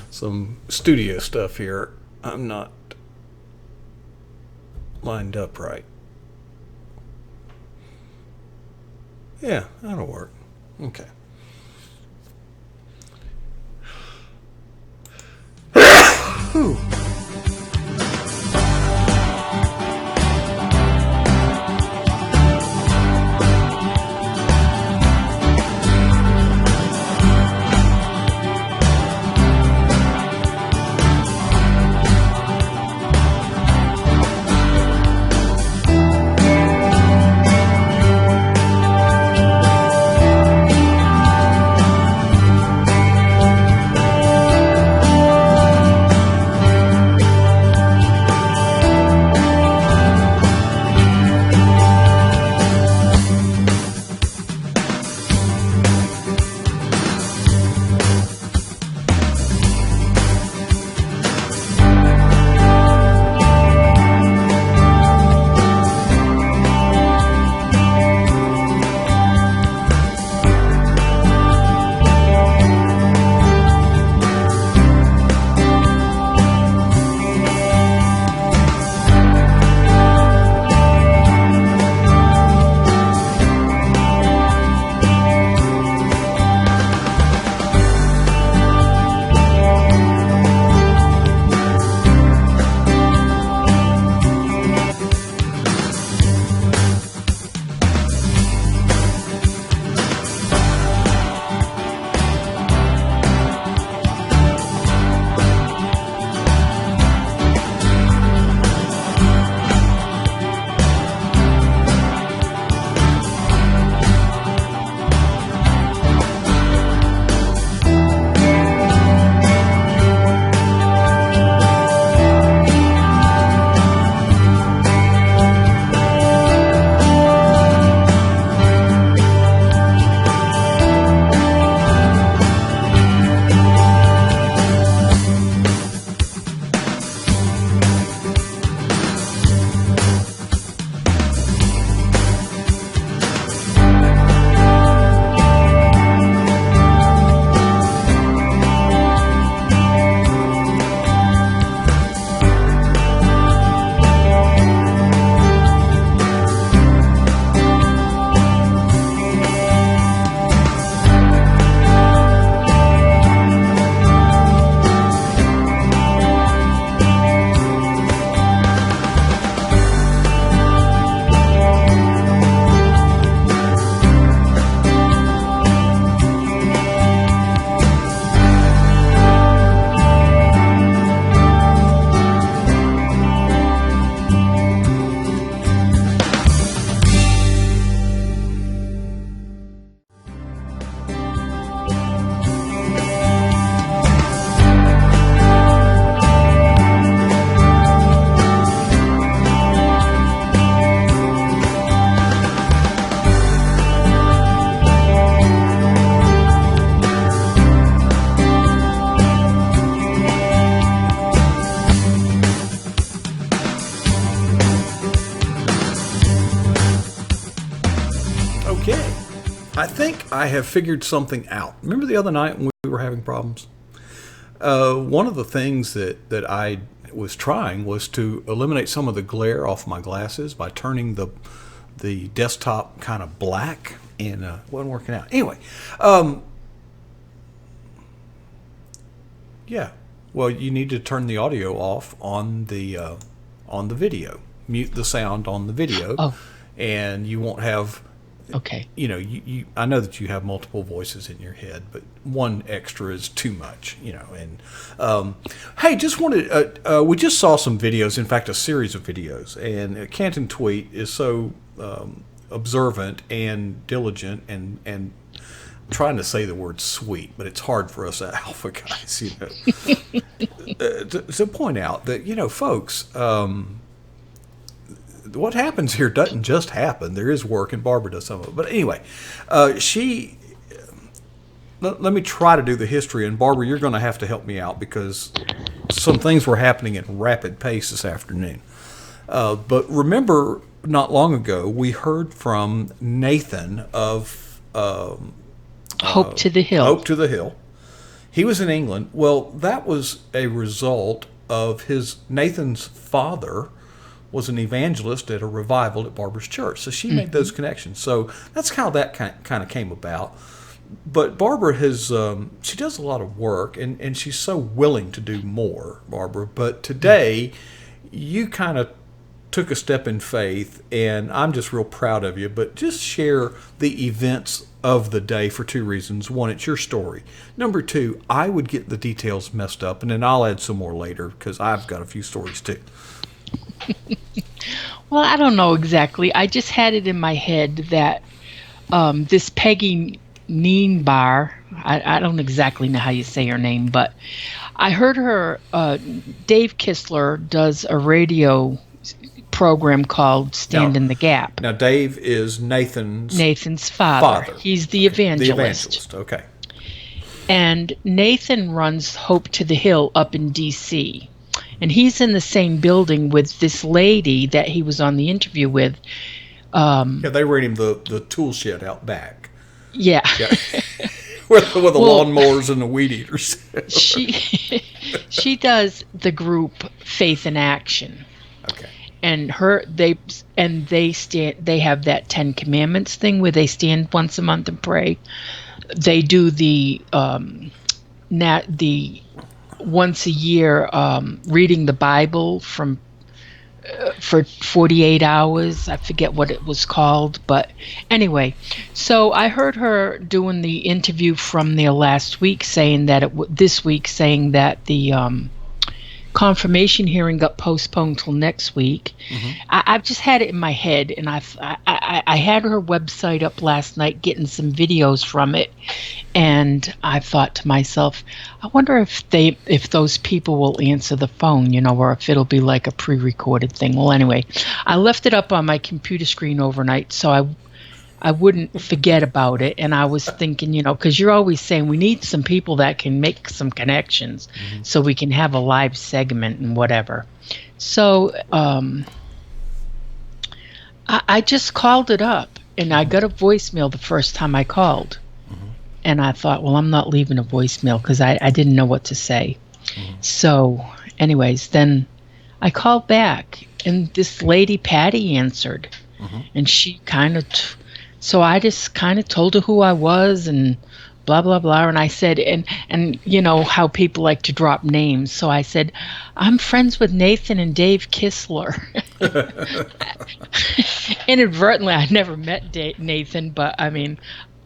some studio stuff here. I'm not lined up right. Yeah, that'll work. Okay. Whew. I think I have figured something out. Remember the other night when we were having problems? One of the things that I was trying was to eliminate some of the glare off my glasses by turning the desktop kind of black, and it wasn't working out. Anyway, yeah. Well, you need to turn the audio off on the video. Mute the sound on the video, and you won't have. Okay. You know, you I know that you have multiple voices in your head, but one extra is too much, you know. And hey, just wanted we just saw some videos, in fact, a series of videos, and Canton Tweet is so observant and diligent and trying to say the word sweet, but it's hard for us alpha guys, you know, to point out that, you know, folks, what happens here doesn't just happen. There is work, and Barbara does some of it. But anyway, let me try to do the history, and Barbara, you're going to have to help me out because some things were happening at rapid pace this afternoon. But remember, not long ago, we heard from Nathan of Hope to the Hill. Hope to the Hill. He was in England. Well, that was a result of Nathan's father was an evangelist at a revival at Barbara's church. So she made those connections. So that's how that kind of came about. But Barbara has, she does a lot of work, and she's so willing to do more, Barbara. But today, you kind of took a step in faith, and I'm just real proud of you. But just share the events of the day for two reasons. One, it's your story. Number two, I would get the details messed up, and then I'll add some more later because I've got a few stories too. Well, I don't know exactly. I just had it in my head that this Peggy Neenbar, I don't exactly know how you say her name, but I heard her, Dave Kistler does a radio program called Stand in the Gap. Now, Dave is Nathan's father. He's the evangelist. The evangelist, okay. And Nathan runs Hope to the Hill up in D.C., and he's in the same building with this lady that he was on the interview with. Yeah, they rent him the tool shed out back. Yeah. with the lawnmowers and the weed eaters. She does the group Faith in Action. Okay. And they have that 10 Commandments thing where they stand once a month and pray. They do the once a year reading the Bible for 48 hours. I forget what it was called, but anyway. So I heard her doing the interview from there last week, saying that this week saying that the confirmation hearing got postponed till next week. I've just had it in my head, and I had her website up last night getting some videos from it, and I thought to myself, I wonder if those people will answer the phone, or if it'll be like a pre-recorded thing. Well, anyway, I left it up on my computer screen overnight so I wouldn't forget about it. And I was thinking, because you're always saying we need some people that can make some connections so we can have a live segment and whatever. So I just called it up, and I got a voicemail the first time I called. And I thought, well, I'm not leaving a voicemail because I didn't know what to say. So anyways, then I called back, and this lady, Patty, answered. And she kind of... So I just kind of told her who I was and blah, blah, blah. And I said, and you know how people like to drop names. So I said, I'm friends with Nathan and Dave Kistler. Inadvertently, I never met Nathan, but I mean,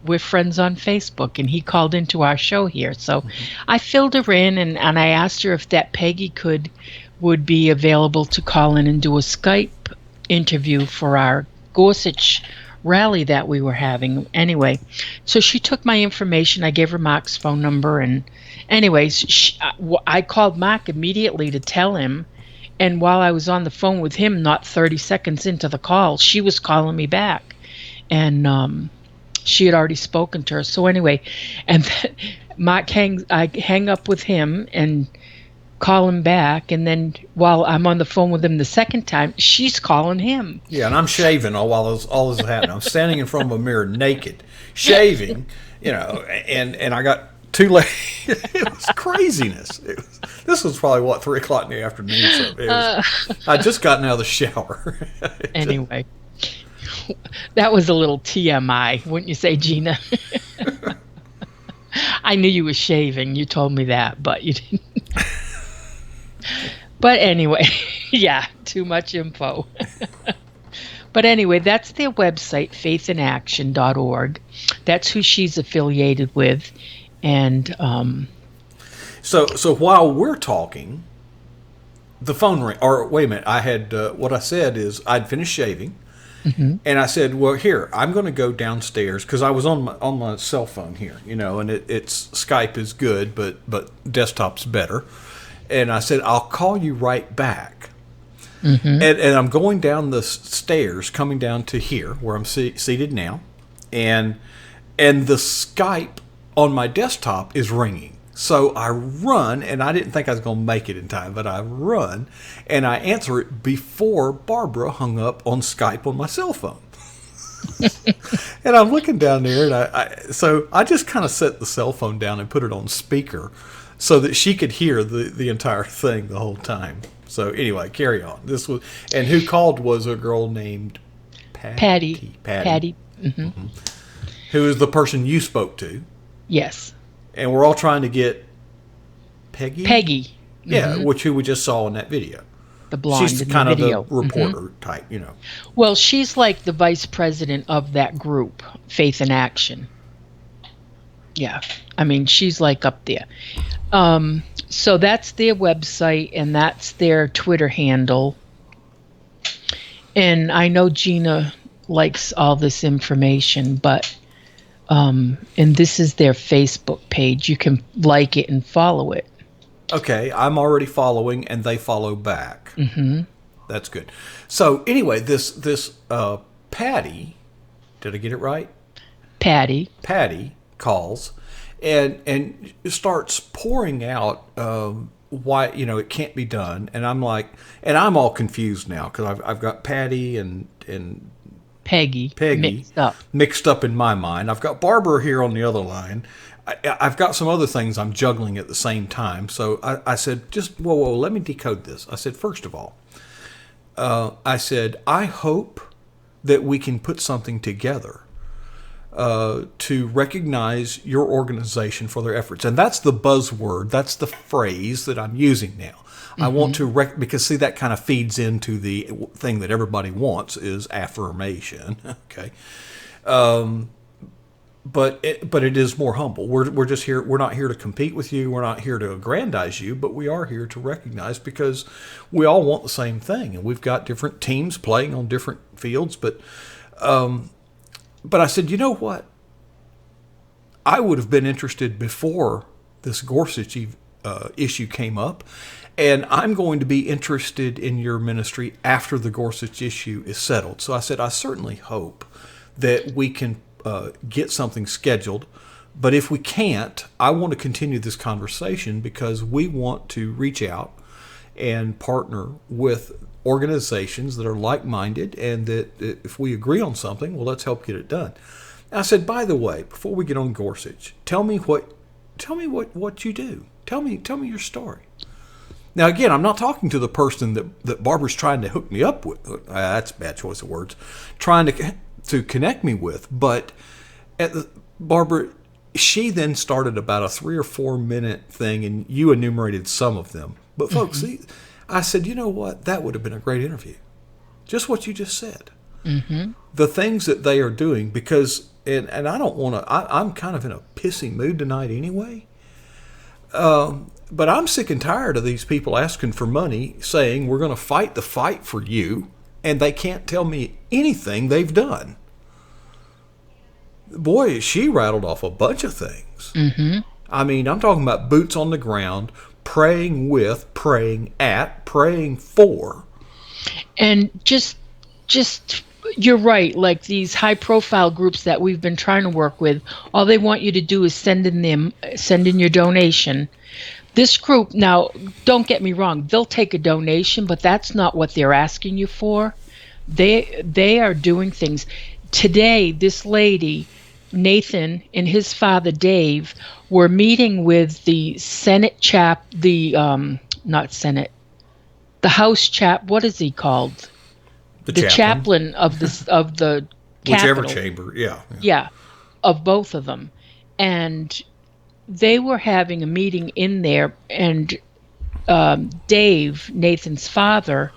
we're friends on Facebook, and he called into our show here. So I filled her in, and I asked her if that Peggy would be available to call in and do a Skype interview for our Gorsuch rally that we were having. Anyway, so she took my information. I gave her Mark's phone number, and anyways, I called Mark immediately to tell him, and while I was on the phone with him, not 30 seconds into the call, she was calling me back, and she had already spoken to her. So anyway, and I hang up with him and call him back, and then while I'm on the phone with him the second time, she's calling him. Yeah, and I'm shaving all this is happening. I'm standing in front of a mirror naked, shaving, and I got two legs. It was craziness. This was probably 3 o'clock in the afternoon. So I just gotten out of the shower. Anyway, that was a little TMI, wouldn't you say, Gina? I knew you were shaving. You told me that, but you didn't. But anyway, yeah, too much info. But anyway, that's their website, faithinaction.org. That's who she's affiliated with. And so while we're talking, the phone rang. Or wait a minute, I had what I said is I'd finished shaving, and I said, "Well, here I'm going to go downstairs because I was on my cell phone here, and it's Skype is good, but desktop's better." And I said, I'll call you right back. And I'm going down the stairs, coming down to here, where I'm seated now. And the Skype on my desktop is ringing. So I run, and I didn't think I was going to make it in time, but I run, and I answer it before Barbara hung up on Skype on my cell phone. And I'm looking down there, and so I just kind of set the cell phone down and put it on speaker so that she could hear the entire thing the whole time. So anyway, carry on. And who called was a girl named Patty. Patty. Mm-hmm. Who is the person you spoke to. Yes. And we're all trying to get Peggy? Peggy. Yeah, who we just saw in that video. The blonde She's in kind the of video. the reporter type, Well, she's like the vice president of that group, Faith in Action. Yeah. I mean, she's like up there. So that's their website and that's their Twitter handle. And I know Gina likes all this information, but and this is their Facebook page. You can like it and follow it. Okay, I'm already following, and they follow back. Mm-hmm. That's good. So anyway, this Patty, did I get it right? Patty calls, and starts pouring out why it can't be done, and I'm like, and I'm all confused now because I've got Patty and Peggy mixed up in my mind. I've got Barbara here on the other line. I've got some other things I'm juggling at the same time. So I said, just whoa, let me decode this. I said, first of all, I said, I hope that we can put something together to recognize your organization for their efforts. And that's the buzzword. That's the phrase that I'm using now. I want to because see, that kind of feeds into the thing that everybody wants is affirmation. Okay. But it is more humble. We're just here. We're not here to compete with you. We're not here to aggrandize you, but we are here to recognize because we all want the same thing, and we've got different teams playing on different fields. But I said, you know what? I would have been interested before this Gorsuch issue came up, and I'm going to be interested in your ministry after the Gorsuch issue is settled. So I said, I certainly hope that we can get something scheduled. But if we can't, I want to continue this conversation because we want to reach out and partner with organizations that are like-minded and that if we agree on something, well, let's help get it done. I said, by the way, before we get on Gorsuch, tell me what you do. Tell me your story. Now, again, I'm not talking to the person that Barbara's trying to hook me up with. That's a bad choice of words. Trying to connect me with. But Barbara, she then started about a 3 or 4 minute thing, and you enumerated some of them. But folks, I said, you know what? That would have been a great interview. Just what you just said. Mm-hmm. The things that they are doing, because, and I don't want to, I'm kind of in a pissy mood tonight anyway. But I'm sick and tired of these people asking for money, saying we're going to fight the fight for you, and they can't tell me anything they've done. Boy, she rattled off a bunch of things. Mm-hmm. I mean, I'm talking about boots on the ground, praying with, praying at, praying for. And just you're right. Like these high-profile groups that we've been trying to work with, all they want you to do is send in your donation. This group, now, don't get me wrong, they'll take a donation, but that's not what they're asking you for. They are doing things. Today, this lady, Nathan, and his father, Dave, were meeting with the Senate the House what is he called? The chaplain of the whichever Capitol. chamber, yeah. Yeah, of both of them. And they were having a meeting in there, and Dave, Nathan's father,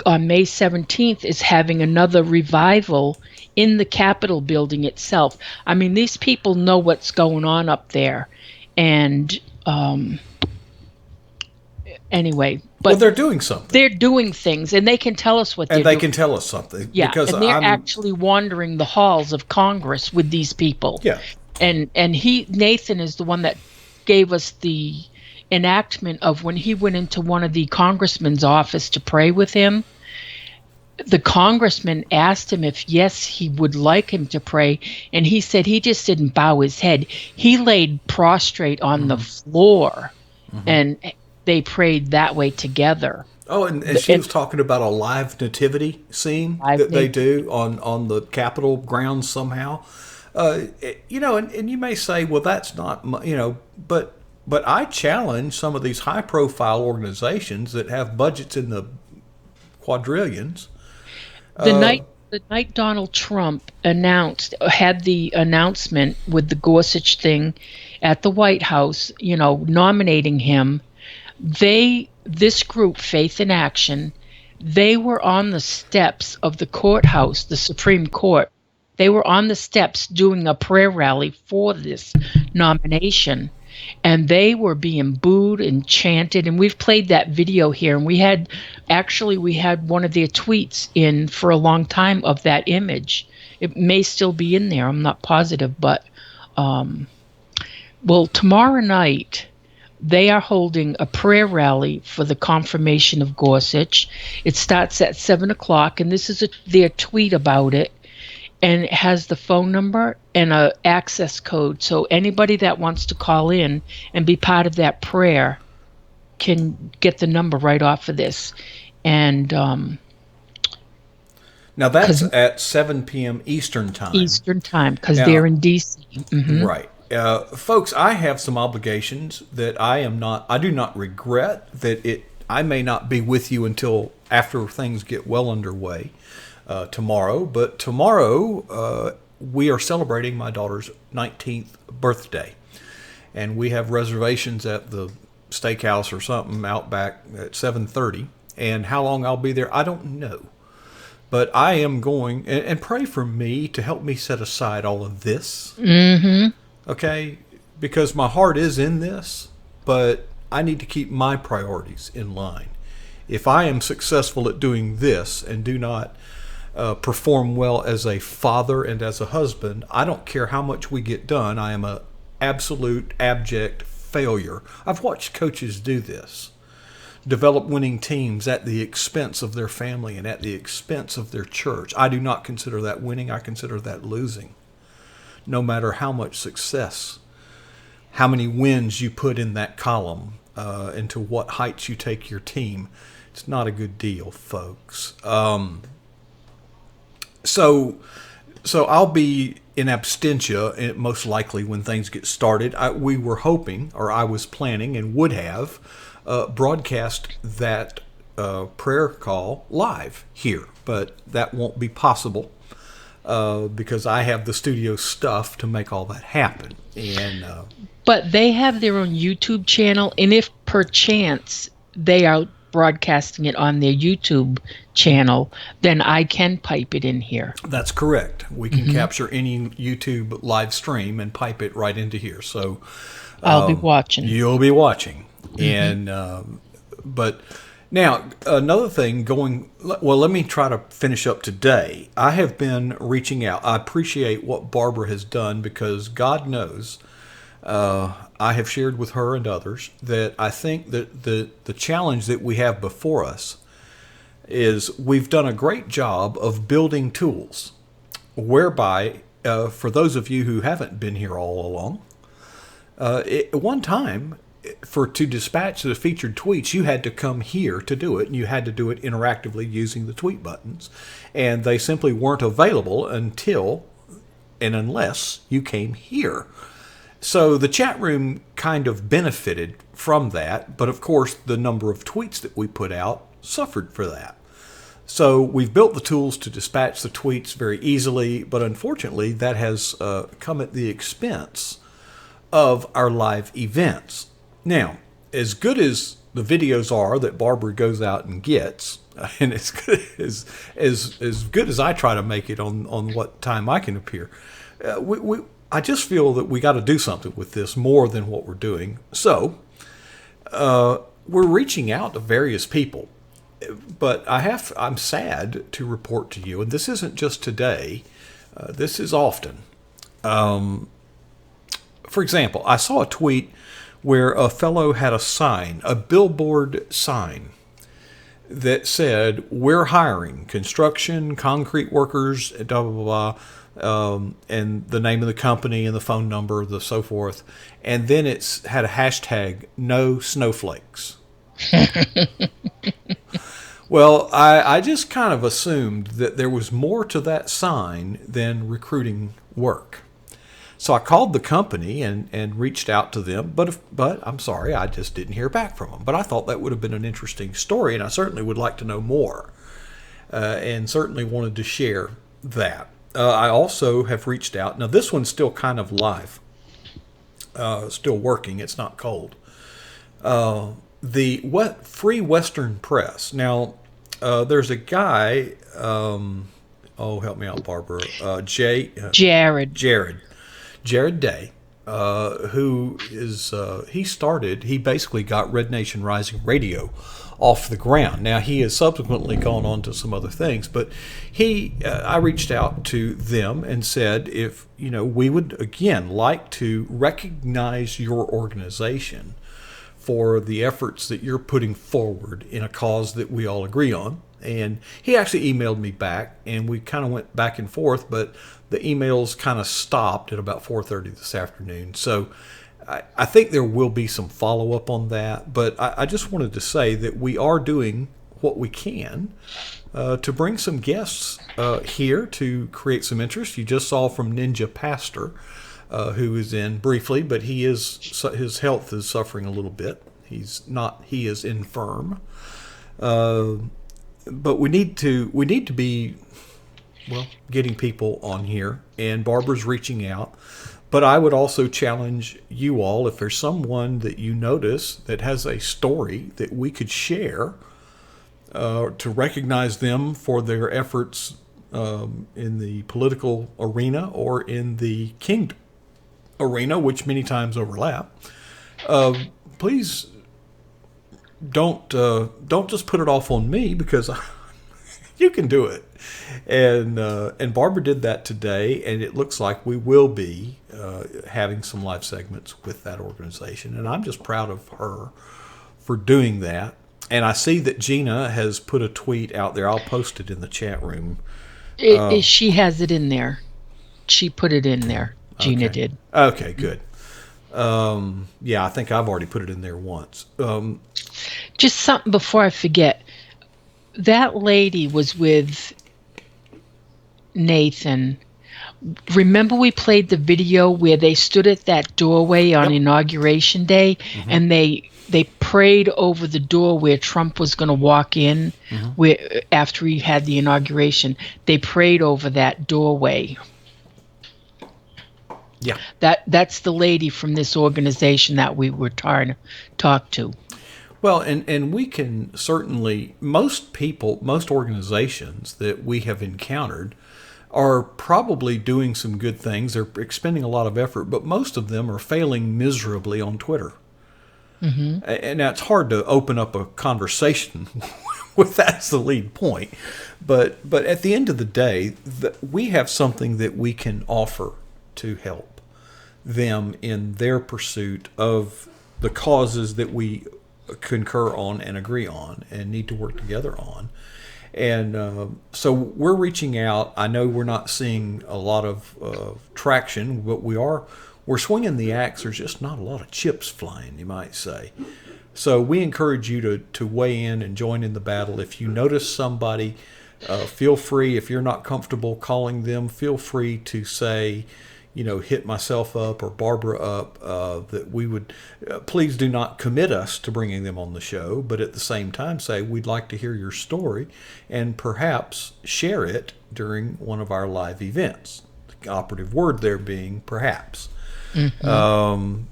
on May 17th is having another revival in the Capitol building itself. I mean, these people know what's going on up there. And anyway, but they're doing something. They're doing things, and they can tell us what they're doing. And they can tell us something. Yeah, because and they're actually wandering the halls of Congress with these people. Yeah. And Nathan is the one that gave us the enactment of when he went into one of the congressman's office to pray with him. The congressman asked him if, yes, he would like him to pray, and he said he just didn't bow his head. He laid prostrate on the floor, and they prayed that way together. Oh, and she was talking about a live nativity scene Live that they Nation. do on the Capitol grounds somehow. And you may say, well, that's not, but I challenge some of these high profile organizations that have budgets in the quadrillions. The night Donald Trump had the announcement with the Gorsuch thing at the White House, nominating him, this group, Faith in Action, they were on the steps of the courthouse, the Supreme Court. They were on the steps doing a prayer rally for this nomination, and they were being booed and chanted. And we've played that video here, and we had one of their tweets in for a long time of that image. It may still be in there, I'm not positive, but well, tomorrow night they are holding a prayer rally for the confirmation of Gorsuch. It starts at 7 o'clock, and this is their tweet about it. And it has the phone number and a access code. So anybody that wants to call in and be part of that prayer can get the number right off of this. And Now that's at 7 p.m. Eastern time. Eastern time, because Now, they're in DC. Right. Folks, I have some obligations that I do not regret that I may not be with you until after things get well underway tomorrow. But tomorrow, we are celebrating my daughter's 19th birthday. And we have reservations at the steakhouse or something out back at 7:30. And how long I'll be there, I don't know. But I am going, and pray for me to help me set aside all of this. Okay? Because my heart is in this, but I need to keep my priorities in line. If I am successful at doing this and do not perform well as a father and as a husband, I don't care how much we get done. I am an absolute abject failure. I've watched coaches do this. Develop winning teams at the expense of their family and at the expense of their church. I do not consider that winning. I consider that losing. No matter how much success, how many wins you put in that column, and to what heights you take your team, it's not a good deal, folks. So I'll be in absentia most likely when things get started. We were hoping, or I was planning and would have broadcast that prayer call live here, but that won't be possible because I have the studio stuff to make all that happen. And But they have their own YouTube channel, and if perchance they are broadcasting it on their YouTube channel, then I can pipe it in here. That's correct. We can capture any YouTube live stream and pipe it right into here. So I'll be watching. You'll be watching. And but now another thing let me try to finish up today. I have been reaching out. I appreciate what Barbara has done because God knows I have shared with her and others that I think that the challenge that we have before us is we've done a great job of building tools whereby, for those of you who haven't been here all along, at one time, to dispatch the featured tweets, you had to come here to do it, and you had to do it interactively using the tweet buttons, and they simply weren't available until and unless you came here. So the chat room kind of benefited from that, but of course the number of tweets that we put out suffered for that. So we've built the tools to dispatch the tweets very easily, but unfortunately that has come at the expense of our live events. Now, as good as the videos are that Barbara goes out and gets, and as good as I try to make it on what time I can appear, I just feel that we got to do something with this more than what we're doing. So we're reaching out to various people, but I'm sad to report to you, and this isn't just today. This is often. For example, I saw a tweet where a fellow had a billboard sign that said, "We're hiring construction, concrete workers, blah, blah, blah, and the name of the company and the phone number, the so forth." And then it's had a hashtag, "No snowflakes." Well, I just kind of assumed that there was more to that sign than recruiting work. So I called the company and reached out to them, but I'm sorry, I just didn't hear back from them. But I thought that would have been an interesting story, and I certainly would like to know more, and certainly wanted to share that. I also have reached out. Now this one's still kind of live, still working. It's not cold. The Free Western Press. Now there's a guy. Oh, help me out, Barbara. Jared. Jared Day, who is he basically got Red Nation Rising Radio off the ground. Now he has subsequently gone on to some other things, but I reached out to them and said, if we would again like to recognize your organization for the efforts that you're putting forward in a cause that we all agree on. And he actually emailed me back, and we kind of went back and forth, but the emails kind of stopped at about 4:30 this afternoon. So I think there will be some follow-up on that, but I just wanted to say that we are doing what we can to bring some guests here to create some interest. You just saw from Ninja Pastor, who is in briefly, but his health is suffering a little bit. He is infirm. But we need to be, well, getting people on here, and Barbara's reaching out. But I would also challenge you all, if there's someone that you notice that has a story that we could share, to recognize them for their efforts in the political arena or in the kingdom arena, which many times overlap. Please don't just put it off on me, because you can do it. And Barbara did that today, and it looks like we will be having some live segments with that organization. And I'm just proud of her for doing that. And I see that Gina has put a tweet out there. I'll post it in the chat room. She has it in there. She put it in there. Gina did. Okay, good. Yeah, I think I've already put it in there once. Just something before I forget. That lady was with Nathan. Remember we played the video where they stood at that doorway on Inauguration Day, and they prayed over the door where Trump was going to walk in, where after he had the inauguration. They prayed over that doorway. Yeah. That's the lady from this organization that we were trying to talk to. Well, and we can certainly, most organizations that we have encountered are probably doing some good things. They're expending a lot of effort, but most of them are failing miserably on Twitter. And now it's hard to open up a conversation with that as the lead point. But at the end of the day, we have something that we can offer to help them in their pursuit of the causes that we concur on and agree on and need to work together on. And so we're reaching out. I know we're not seeing a lot of traction, but we're swinging the axe. There's just not a lot of chips flying, you might say. So we encourage you to weigh in and join in the battle. If you notice somebody, feel free. If you're not comfortable calling them, feel free to say, hit myself up or Barbara up, that we would, please do not commit us to bringing them on the show, but at the same time say, we'd like to hear your story and perhaps share it during one of our live events. The operative word there being perhaps. And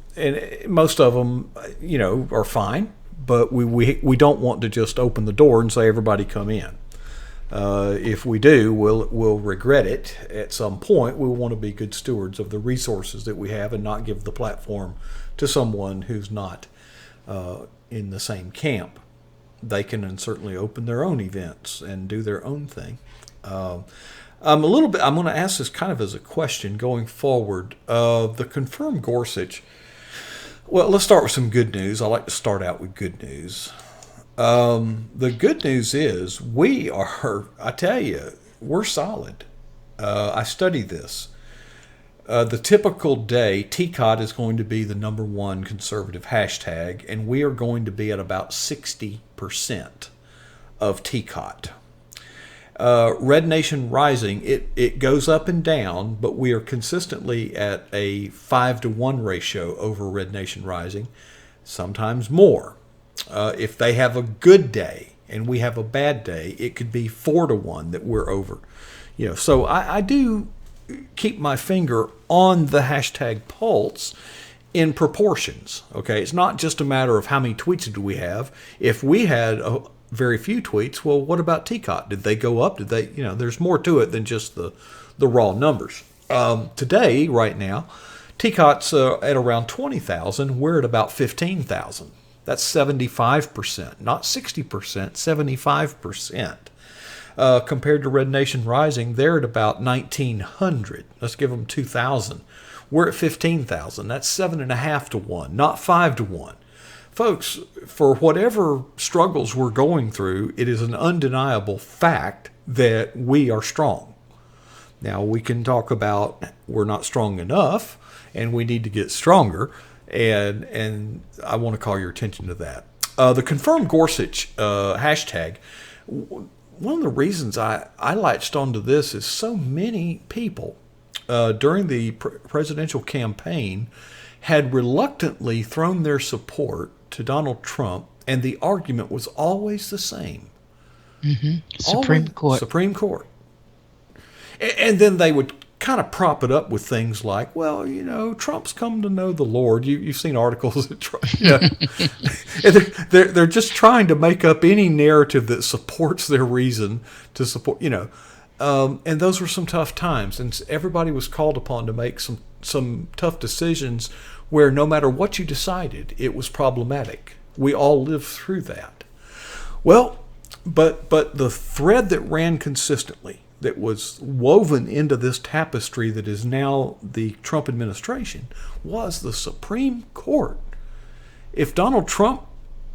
most of them, are fine, but we don't want to just open the door and say, everybody come in. If we do, we'll regret it at some point. We want to be good stewards of the resources that we have and not give the platform to someone who's not in the same camp. They can certainly open their own events and do their own thing. I'm going to ask this kind of as a question going forward. The confirmed Gorsuch. Well, let's start with some good news. I like to start out with good news. The good news is I tell you, we're solid. I studied this. The typical day, TCOT is going to be the number one conservative hashtag, and we are going to be at about 60% of TCOT. Red Nation Rising, it goes up and down, but we are consistently at a 5-to-1 ratio over Red Nation Rising, sometimes more. If they have a good day and we have a bad day, it could be 4-to-1 that we're over. So I do keep my finger on the hashtag pulse in proportions. Okay, it's not just a matter of how many tweets do we have. If we had very few tweets, well, what about TCOT? Did they go up? Did they? There's more to it than just the raw numbers. Today, right now, TCOT's at around 20,000. We're at about 15,000. That's 75%, not 60%, 75%. Compared to Red Nation Rising, they're at about 1,900. Let's give them 2,000. We're at 15,000. That's 7.5-to-1, not 5-to-1. Folks, for whatever struggles we're going through, it is an undeniable fact that we are strong. Now, we can talk about we're not strong enough and we need to get stronger, and I want to call your attention to that. The Confirm Gorsuch hashtag, one of the reasons I latched onto this is so many people during the presidential campaign had reluctantly thrown their support to Donald Trump, and the argument was always the same. Supreme Court. Supreme Court. And then they would kind of prop it up with things like, well, Trump's come to know the Lord. You've seen articles that try, they're just trying to make up any narrative that supports their reason to support, and those were some tough times, and everybody was called upon to make some tough decisions where no matter what you decided, it was problematic. We all lived through that. Well, but the thread that ran consistently, that was woven into this tapestry that is now the Trump administration, was the Supreme Court. If Donald Trump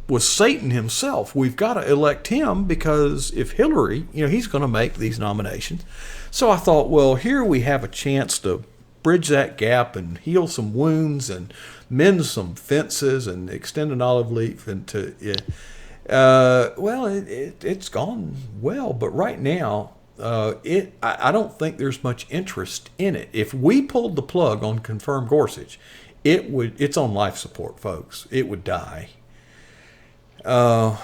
was Satan himself, we've got to elect him, because if Hillary, he's going to make these nominations. So I thought, well, here we have a chance to bridge that gap and heal some wounds and mend some fences and extend an olive leaf into it. It's gone well, but right now, I don't think there's much interest in it. If we pulled the plug on Confirm Gorsuch, it's on life support, folks. It would die. I'm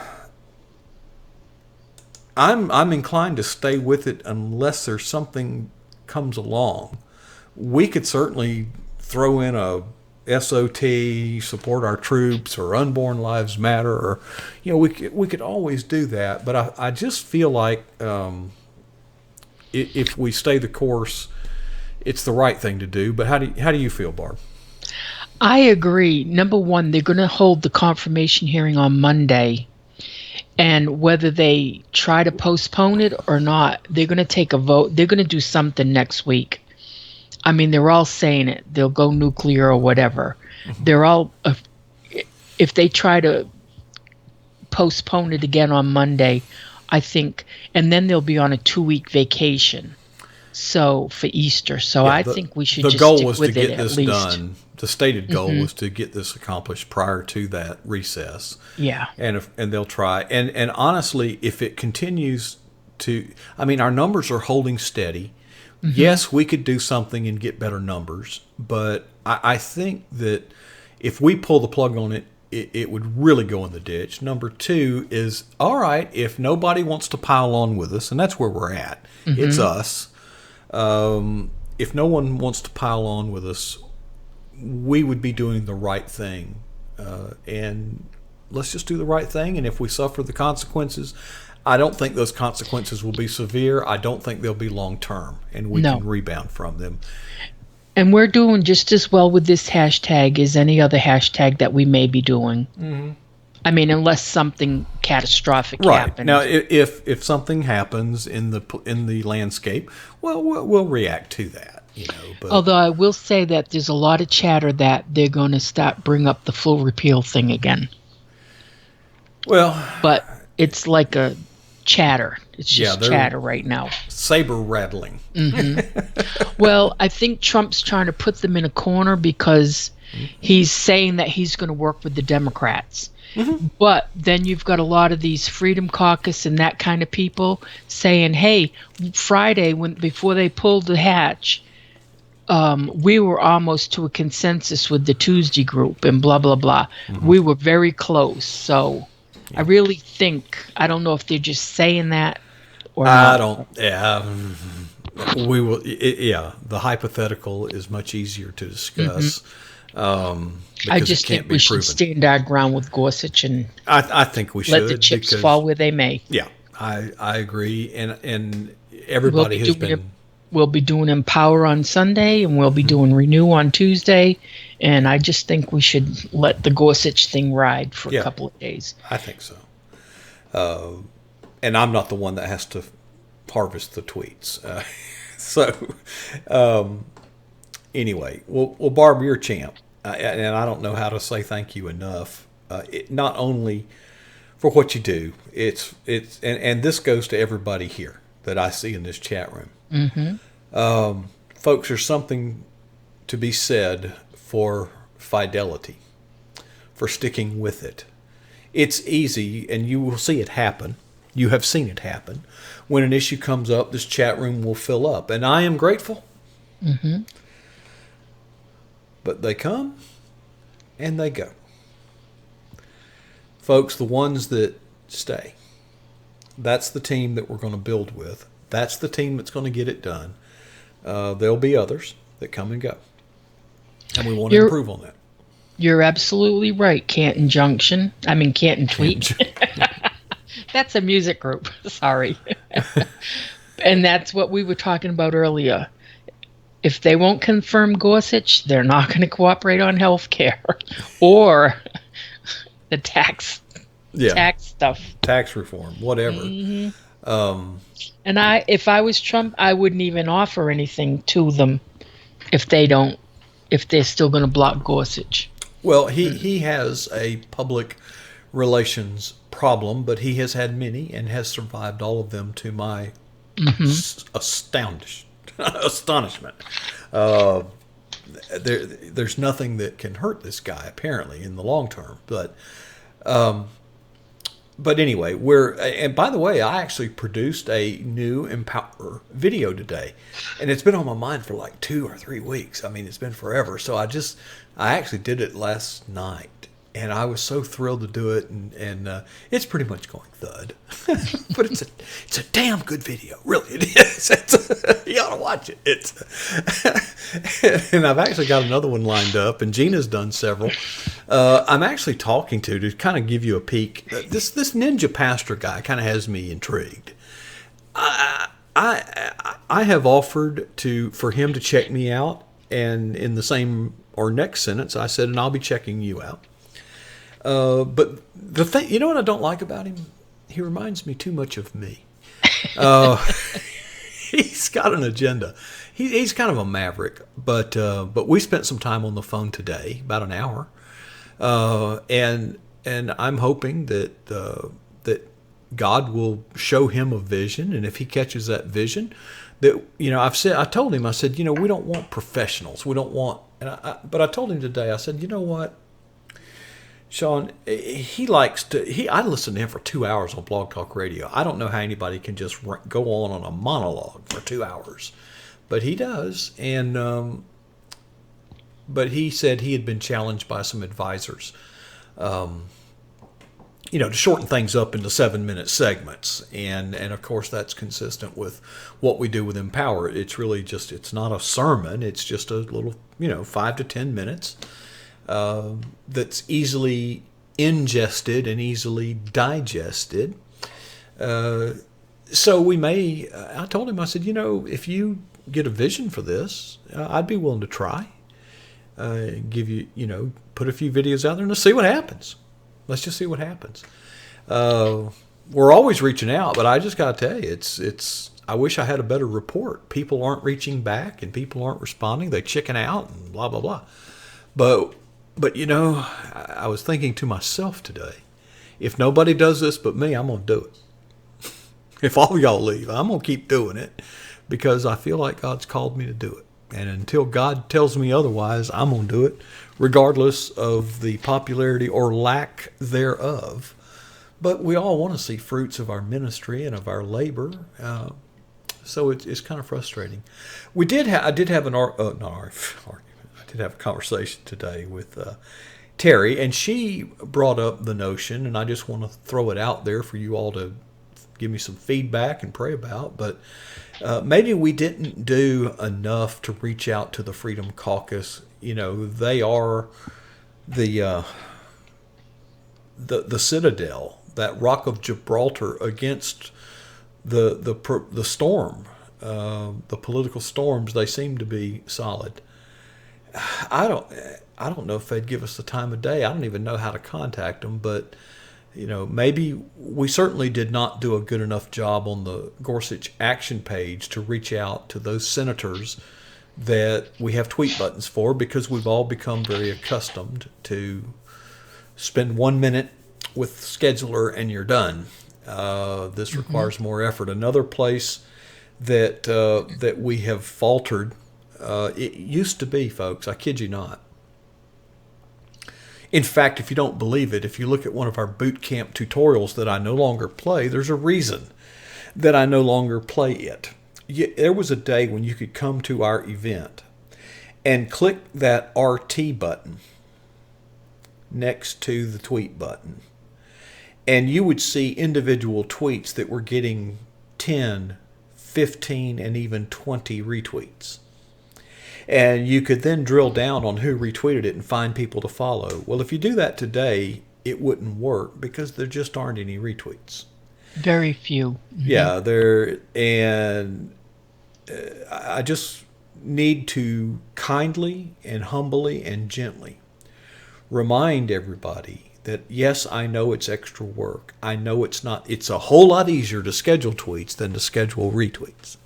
inclined to stay with it unless there's something comes along. We could certainly throw in a SOT, support our troops, or Unborn Lives Matter, or we could always do that. But I just feel like if we stay the course, it's the right thing to do. But how do you feel, Barb? I agree. Number one, they're going to hold the confirmation hearing on Monday, and whether they try to postpone it or not, they're going to take a vote. They're going to do something next week. I mean, they're all saying it. They'll go nuclear or whatever. Mm-hmm. They're all, if they try to postpone it again on Monday, I think, and then they'll be on a 2-week vacation. So for Easter. So I think we should just stick with it at least. The goal was to get this done. The stated goal was to get this accomplished prior to that recess. Yeah. And they'll try. And honestly, if it continues to, our numbers are holding steady. Mm-hmm. Yes, we could do something and get better numbers, but I think that if we pull the plug on it, it would really go in the ditch. Number two is, all right, if nobody wants to pile on with us, and that's where we're at, mm-hmm. It's us. If no one wants to pile on with us, we would be doing the right thing. And let's just do the right thing, and if we suffer the consequences, I don't think those consequences will be severe. I don't think they'll be long-term, and we can rebound from them. And we're doing just as well with this hashtag as any other hashtag that we may be doing. Mm-hmm. Unless something catastrophic happens. Now, if something happens in the landscape, well, we'll react to that. But, although I will say that there's a lot of chatter that they're going to bring up the full repeal thing again. Well, but it's like a chatter. It's just they're chatter right now. saber rattling. Well, I think Trump's trying to put them in a corner because he's saying that he's going to work with the Democrats. But then you've got a lot of these Freedom Caucus and that kind of people saying, "Hey, Friday before they pulled the hatch, we were almost to a consensus with the Tuesday group and blah blah blah. We were very close." So I really think, I don't know if they're just saying that or I not. don't. Yeah, we will. The hypothetical is much easier to discuss. I Because just it can't think be we should proven. stand our ground with Gorsuch and I think we let should the chips because fall where they may. yeah, I agree, and We'll everybody be has doing been. we'll be doing Empower on Sunday, and we'll be doing Renew on Tuesday. And I just think we should let the Gorsuch thing ride for a Yeah. couple of days. I think so. And I'm not the one that has to harvest the tweets. So, anyway, well, Barb, you're a champ, and I don't know how to say thank you enough. Not only for what you do, and this goes to everybody here that I see in this chat room. Folks, there's something to be said for fidelity, for sticking with it. It's easy, and you will see it happen. You have seen it happen. When an issue comes up, this chat room will fill up, and I am grateful. But they come and they go. Folks, the ones that stay, that's the team that we're going to build with. That's the team that's going to get it done. There'll be others that come and go, and we want to improve on that. You're absolutely right. Canton Tweet. That's a music group. Sorry. And that's what we were talking about earlier. If they won't confirm Gorsuch, they're not going to cooperate on health care or the tax stuff. Tax reform, whatever. And if I was Trump, I wouldn't even offer anything to them if they're still going to block Gorsuch. Well, he has a public relations problem, but he has had many and has survived all of them to my astonishment. There's nothing that can hurt this guy apparently in the long term. But anyway, and by the way, I actually produced a new Empower video today, and it's been on my mind for like 2 or 3 weeks. I mean, it's been forever. So I actually did it last night, and I was so thrilled to do it, and it's pretty much going thud, but it's a damn good video, really. It is. You ought to watch it. And I've actually got another one lined up, and Gina's done several. I'm actually talking to kind of give you a peek. This ninja pastor guy kind of has me intrigued. I have offered for him to check me out, and in the same or next sentence, I said, and I'll be checking you out. But the thing, you know what I don't like about him? He reminds me too much of me. He's got an agenda. He's kind of a maverick, but we spent some time on the phone today, about an hour, and I'm hoping that that God will show him a vision, and if he catches that vision, that I told him, I said, we don't want professionals, we don't want, but I told him today, I said, you know what, Sean, I listened to him for 2 hours on Blog Talk Radio. I don't know how anybody can just go on a monologue for 2 hours, but he does. And but he said he had been challenged by some advisors, to shorten things up into 7-minute segments. And of course, that's consistent with what we do with Empower. It's really it's not a sermon. It's just a little, 5 to 10 minutes. That's easily ingested and easily digested. So we may, I told him, I said, if you get a vision for this, I'd be willing to try. Give you, put a few videos out there and let's see what happens. Let's just see what happens. We're always reaching out, but I just got to tell you, I wish I had a better report. People aren't reaching back and people aren't responding. They chicken out and blah, blah, blah. But I was thinking to myself today, if nobody does this but me, I'm going to do it. If all y'all leave, I'm going to keep doing it because I feel like God's called me to do it. And until God tells me otherwise, I'm going to do it, regardless of the popularity or lack thereof. But we all want to see fruits of our ministry and of our labor. So it's kind of frustrating. I did have a conversation today with Terry, and she brought up the notion, and I just want to throw it out there for you all to give me some feedback and pray about. But maybe we didn't do enough to reach out to the Freedom Caucus. They are the citadel, that rock of Gibraltar against the storm, the political storms. They seem to be solid. I don't know if they'd give us the time of day. I don't even know how to contact them, but maybe we certainly did not do a good enough job on the Gorsuch Action page to reach out to those senators that we have tweet buttons for, because we've all become very accustomed to spend 1 minute with the scheduler and you're done. This requires more effort. Another place that we have faltered, it used to be, folks, I kid you not. In fact, if you don't believe it, if you look at one of our boot camp tutorials that I no longer play, there's a reason that I no longer play it. There was a day when you could come to our event and click that RT button next to the tweet button, and you would see individual tweets that were getting 10, 15, and even 20 retweets. And you could then drill down on who retweeted it and find people to follow. Well, if you do that today, it wouldn't work because there just aren't any retweets. Very few. Yeah, and I just need to kindly and humbly and gently remind everybody that, yes, I know it's extra work. I know it's a whole lot easier to schedule tweets than to schedule retweets.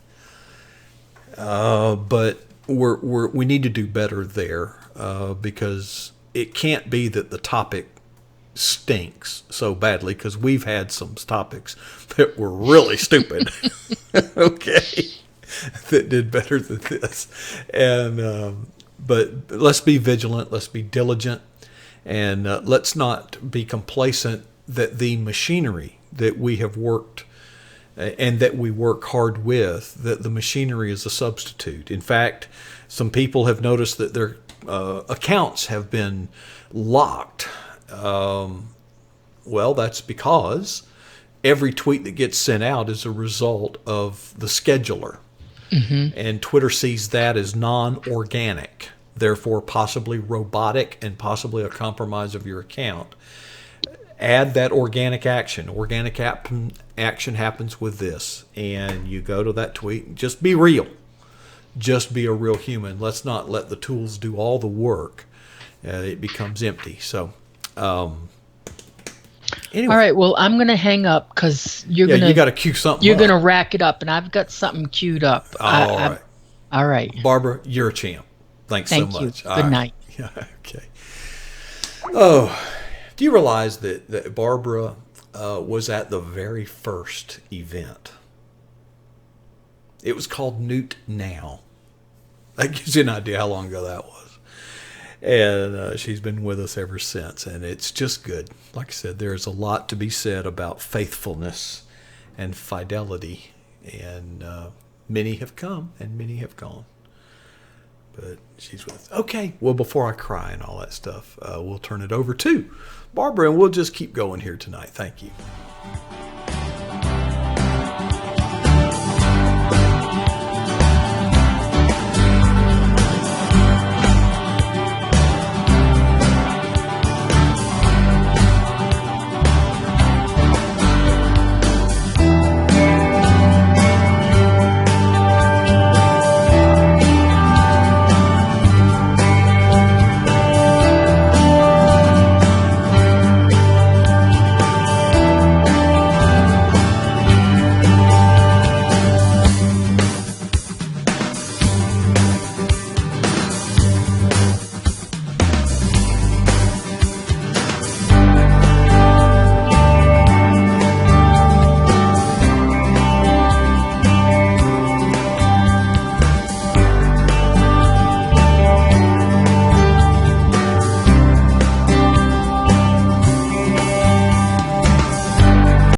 But we need to do better there, because it can't be that the topic stinks so badly, because we've had some topics that were really stupid, okay, that did better than this. And but let's be vigilant, let's be diligent, and let's not be complacent that the machinery that we have worked and that we work hard with, that the machinery is a substitute. In fact, some people have noticed that their accounts have been locked. Well, that's because every tweet that gets sent out is a result of the scheduler. And Twitter sees that as non-organic, therefore possibly robotic and possibly a compromise of your account. Add that organic action. Organic action happens with this. And you go to that tweet. Just be real. Just be a real human. Let's not let the tools do all the work. It becomes empty. So, anyway. All right. Well, I'm going to hang up because you got to cue something You're up. going to rack it up, and I've got something queued up. All right. All right. Barbara, you're a champ. Thank so much. You. Good night. Yeah, okay. Oh, do you realize that Barbara was at the very first event? It was called Newt Now. That gives you an idea how long ago that was. And she's been with us ever since, and it's just good. Like I said, there's a lot to be said about faithfulness and fidelity, and many have come and many have gone. But she's with us. Okay, well, before I cry and all that stuff, we'll turn it over to Barbara, and we'll just keep going here tonight. Thank you.